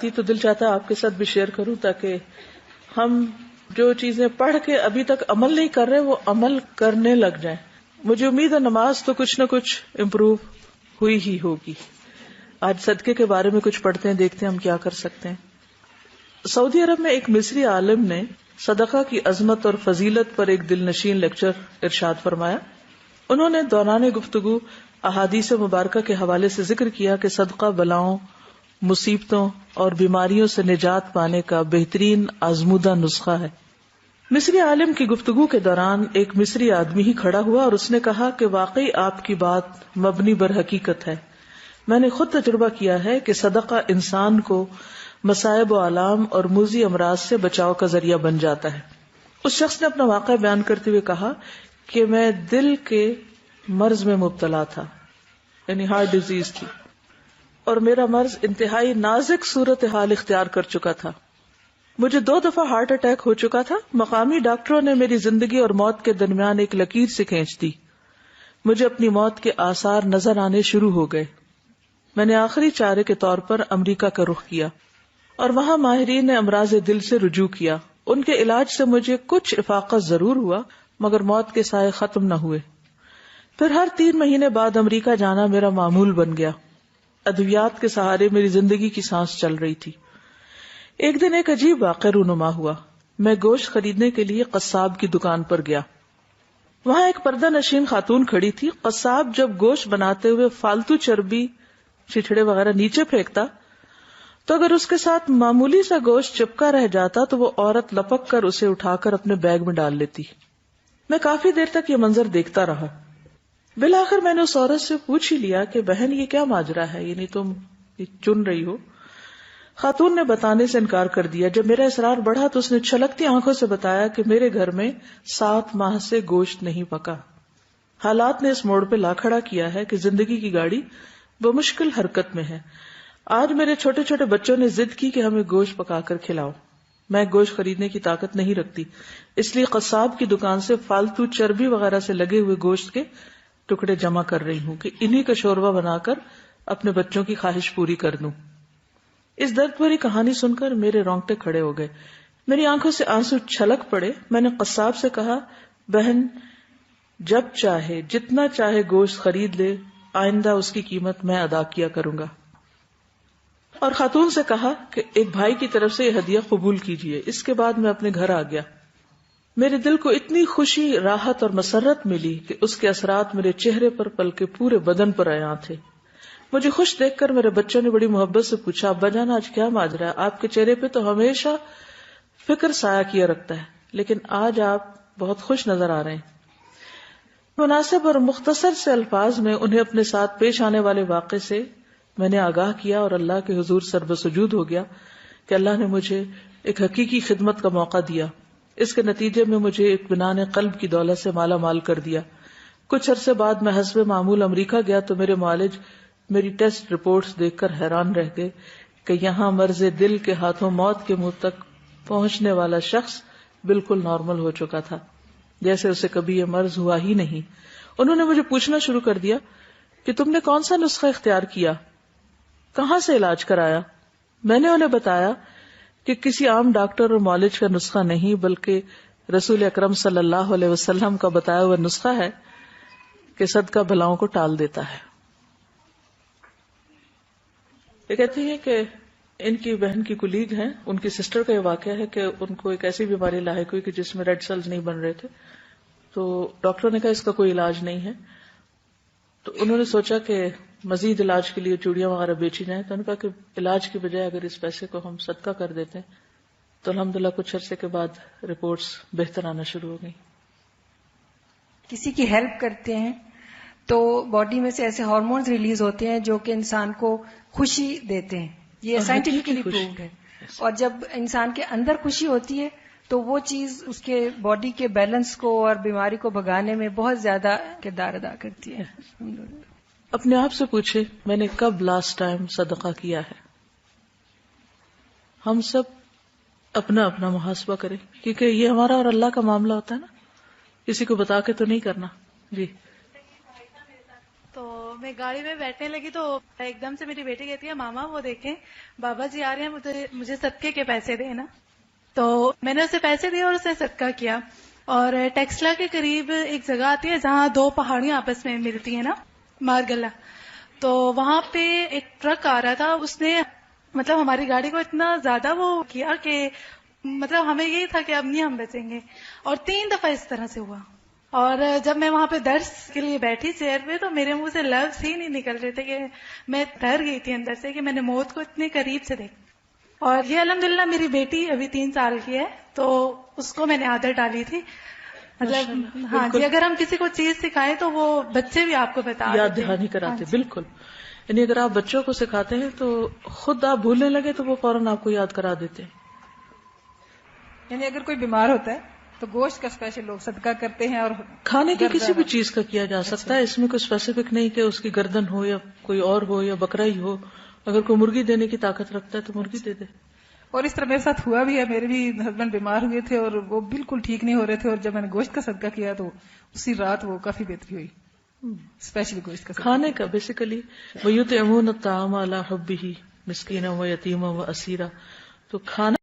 تو دل چاہتا ہے آپ کے ساتھ بھی شیئر کروں تاکہ ہم جو چیزیں پڑھ کے ابھی تک عمل نہیں کر رہے وہ عمل کرنے لگ جائیں. مجھے امید ہے نماز تو کچھ نہ کچھ امپروو ہوئی ہی ہوگی. آج صدقے کے بارے میں کچھ پڑھتے ہیں، دیکھتے ہیں ہم کیا کر سکتے ہیں. سعودی عرب میں ایک مصری عالم نے صدقہ کی عظمت اور فضیلت پر ایک دل نشین لیکچر ارشاد فرمایا. انہوں نے دوران گفتگو احادیث مبارکہ کے حوالے سے ذکر کیا کہ صدقہ بلاؤں، مصیبتوں اور بیماریوں سے نجات پانے کا بہترین آزمودہ نسخہ ہے. مصری عالم کی گفتگو کے دوران ایک مصری آدمی ہی کھڑا ہوا اور اس نے کہا کہ واقعی آپ کی بات مبنی بر حقیقت ہے. میں نے خود تجربہ کیا ہے کہ صدقہ انسان کو مصائب و آلام اور موذی امراض سے بچاؤ کا ذریعہ بن جاتا ہے. اس شخص نے اپنا واقعہ بیان کرتے ہوئے کہا کہ میں دل کے مرض میں مبتلا تھا، یعنی ہارٹ ڈیزیز تھی، اور میرا مرض انتہائی نازک صورتحال اختیار کر چکا تھا. مجھے 2 دفعہ ہارٹ اٹیک ہو چکا تھا. مقامی ڈاکٹروں نے میری زندگی اور موت کے درمیان ایک لکیر سے کھینچ دی. مجھے اپنی موت کے آثار نظر آنے شروع ہو گئے. میں نے آخری چارے کے طور پر امریکہ کا رخ کیا اور وہاں ماہرین نے امراض دل سے رجوع کیا. ان کے علاج سے مجھے کچھ افاقہ ضرور ہوا مگر موت کے سائے ختم نہ ہوئے. پھر ہر 3 مہینے بعد امریکہ جانا میرا معمول بن گیا. ادویات کے سہارے میری زندگی کی سانس چل رہی تھی. ایک دن ایک عجیب واقعہ رونما ہوا. میں گوشت خریدنے کے لیے قصاب کی دکان پر گیا. وہاں ایک پردہ نشین خاتون کھڑی تھی. قصاب جب گوشت بناتے ہوئے فالتو چربی، چھچڑے وغیرہ نیچے پھینکتا تو اگر اس کے ساتھ معمولی سا گوشت چپکا رہ جاتا تو وہ عورت لپک کر اسے اٹھا کر اپنے بیگ میں ڈال لیتی. میں کافی دیر تک یہ منظر دیکھتا رہا. بالآخر میں نے اس عورت سے پوچھ ہی لیا کہ بہن یہ کیا ماجرا ہے، یعنی تم چن رہی ہو؟ خاتون نے بتانے سے انکار کر دیا. جب میرا اصرار بڑھا تو اس نے چھلکتی آنکھوں سے بتایا کہ میرے گھر میں 7 ماہ سے گوشت نہیں پکا. حالات نے اس موڑ پہ لا کھڑا کیا ہے کہ زندگی کی گاڑی بمشکل حرکت میں ہے. آج میرے چھوٹے چھوٹے بچوں نے ضد کی کہ ہمیں گوشت پکا کر کھلاؤ. میں گوشت خریدنے کی طاقت نہیں رکھتی، اس لیے قصاب کی دکان سے فالتو چربی وغیرہ سے لگے ہوئے گوشت کے ٹکڑے جمع کر رہی ہوں کہ انہی کا شوربہ بنا کر اپنے بچوں کی خواہش پوری کر دوں. اس درد بھری کہانی سن کر میرے رونگٹے کھڑے ہو گئے. میری آنکھوں سے آنسو چھلک پڑے. میں نے قصاب سے کہا بہن جب چاہے جتنا چاہے گوشت خرید لے، آئندہ اس کی قیمت میں ادا کیا کروں گا. اور خاتون سے کہا کہ ایک بھائی کی طرف سے یہ ہدیہ قبول کیجیے. اس کے بعد میں اپنے گھر آ گیا. میرے دل کو اتنی خوشی، راحت اور مسرت ملی کہ اس کے اثرات میرے چہرے پر بلکہ پورے بدن پر عیاں تھے. مجھے خوش دیکھ کر میرے بچوں نے بڑی محبت سے پوچھا ابا جان آج کیا ماجرا ہے؟ آپ کے چہرے پہ تو ہمیشہ فکر سایہ کیا رکھتا ہے لیکن آج آپ بہت خوش نظر آ رہے ہیں. مناسب اور مختصر سے الفاظ میں انہیں اپنے ساتھ پیش آنے والے واقعے سے میں نے آگاہ کیا اور اللہ کے حضور سرب سجود ہو گیا کہ اللہ نے مجھے ایک حقیقی خدمت کا موقع دیا. اس کے نتیجے میں مجھے اطمینان قلب کی دولت سے مالا مال کر دیا. کچھ عرصے بعد میں حسب معمول امریکہ گیا تو میرے معالج میری ٹیسٹ رپورٹس دیکھ کر حیران رہ گئے کہ یہاں مرض دل کے ہاتھوں موت کے منہ تک پہنچنے والا شخص بالکل نارمل ہو چکا تھا، جیسے اسے کبھی یہ مرض ہوا ہی نہیں. انہوں نے مجھے پوچھنا شروع کر دیا کہ تم نے کون سا نسخہ اختیار کیا، کہاں سے علاج کرایا؟ میں نے انہیں بتایا کہ کسی عام ڈاکٹر اور معالج کا نسخہ نہیں بلکہ رسول اکرم صلی اللہ علیہ وسلم کا بتایا ہوا نسخہ ہے کہ صدقہ بلاؤں کو ٹال دیتا ہے. یہ کہتی ہیں کہ ان کی بہن کی کولیگ ہیں، ان کی سسٹر کا یہ واقعہ ہے کہ ان کو ایک ایسی بیماری لاحق ہوئی کہ جس میں ریڈ سیلز نہیں بن رہے تھے. تو ڈاکٹروں نے کہا اس کا کوئی علاج نہیں ہے. تو انہوں نے سوچا کہ مزید علاج کے لیے چوڑیاں وغیرہ بیچی جائیں. تو انہوں نے کہا کہ علاج کی بجائے اگر اس پیسے کو ہم صدقہ کر دیتے ہیں تو الحمدللہ کچھ عرصے کے بعد رپورٹس بہتر آنا شروع ہو گئی. کسی کی ہیلپ کرتے ہیں تو باڈی میں سے ایسے ہارمونز ریلیز ہوتے ہیں جو کہ انسان کو خوشی دیتے ہیں. یہ سائنٹیفکلی پرووڈ ہے. اور جب انسان کے اندر خوشی ہوتی ہے تو وہ چیز اس کے باڈی کے بیلنس کو اور بیماری کو بھگانے میں بہت زیادہ کردار ادا کرتی ہے. اپنے آپ سے پوچھے میں نے کب لاسٹ ٹائم صدقہ کیا ہے. ہم سب اپنا اپنا محاسبہ کریں کیونکہ یہ ہمارا اور اللہ کا معاملہ ہوتا ہے نا، کسی کو بتا کے تو نہیں کرنا. جی تو میں گاڑی میں بیٹھنے لگی تو ایک دم سے میری بیٹی کہتی ہے ماما وہ دیکھیں بابا جی آ رہے ہیں مجھے صدقے کے پیسے دے نا. تو میں نے اسے پیسے دیے اور اسے صدقہ کیا. اور ٹیکسلا کے قریب ایک جگہ آتی ہے جہاں دو پہاڑیاں آپس میں ملتی ہیں نا، مارگلا. تو وہاں پہ ایک ٹرک آ رہا تھا، اس نے مطلب ہماری گاڑی کو اتنا زیادہ وہ کیا کہ مطلب ہمیں یہی تھا کہ اب نہیں ہم بچیں گے. اور 3 دفعہ اس طرح سے ہوا. اور جب میں وہاں پہ درس کے لیے بیٹھی چیئر پہ تو میرے منہ سے لفظ ہی نہیں نکل رہے تھے کہ میں ڈر گئی تھی اندر سے کہ میں نے موت کو اتنے قریب سے دیکھا. اور یہ الحمدللہ میری بیٹی ابھی 3 سال کی ہے تو اس کو میں نے عادت ڈالی تھی. مطلب ہاں جی، اگر ہم کسی کو چیز سکھائیں تو وہ بچے بھی آپ کو بتا یاد دہانی کراتے. بالکل، یعنی اگر آپ بچوں کو سکھاتے ہیں تو خود آپ بھولنے لگے تو وہ فوراً آپ کو یاد کرا دیتے ہیں. یعنی اگر کوئی بیمار ہوتا ہے تو گوشت کا اسپیشل لوگ صدقہ کرتے ہیں. اور کھانے کی کسی بھی چیز کا کیا جا سکتا ہے، اس میں کوئی اسپیسیفک نہیں کہ اس کی گردن ہو یا کوئی اور ہو یا بکرا ہی ہو. اگر کوئی مرغی دینے کی طاقت رکھتا ہے تو مرغی دے دے. اور اس طرح میرے ساتھ ہوا بھی ہے. میرے بھی ہسبینڈ بیمار ہوئے تھے اور وہ بالکل ٹھیک نہیں ہو رہے تھے، اور جب میں نے گوشت کا صدقہ کیا تو اسی رات وہ کافی بہتری ہوئی. اسپیشلی گوشت کا کھانے کا بیسیکلی وَيُطْعِمُونَ الطَّعَامَ عَلَىٰ حُبِّهِ مِسْكِينًا وَيَتِيمًا وَأَسِيرًا. تو کھانا